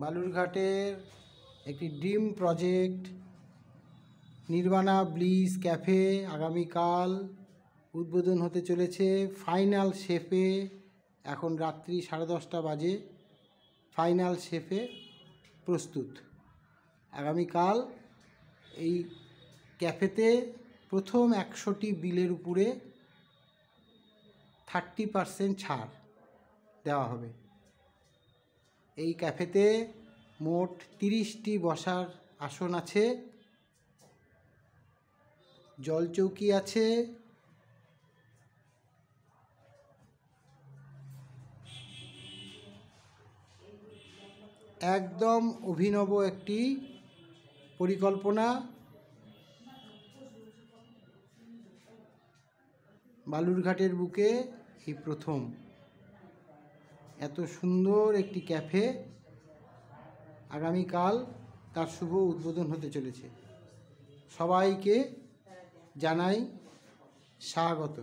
বালুরঘাটের একটি dream project Nirbana bliss cafe আগামীকাল উদ্বোধন হতে চলেছে। ফাইনাল শেফে এখন রাত্রি 10:30 বাজে। ফাইনাল শেফে প্রস্তুত। আগামীকাল এই ক্যাফেতে প্রথম 100টি বিলের উপরে 30% ছাড় দেওয়া হবে। এই ক্যাফেতে মোট 30টি বসার আসন আছে, জলচৌকি আছে, একদম অভিনব একটি পরিকল্পনা। বালুরঘাটের বুকে এই প্রথম এত সুন্দর একটি ক্যাফে আগামীকাল তার শুভ উদ্বোধন হতে চলেছে। সবাইকে জানাই স্বাগত।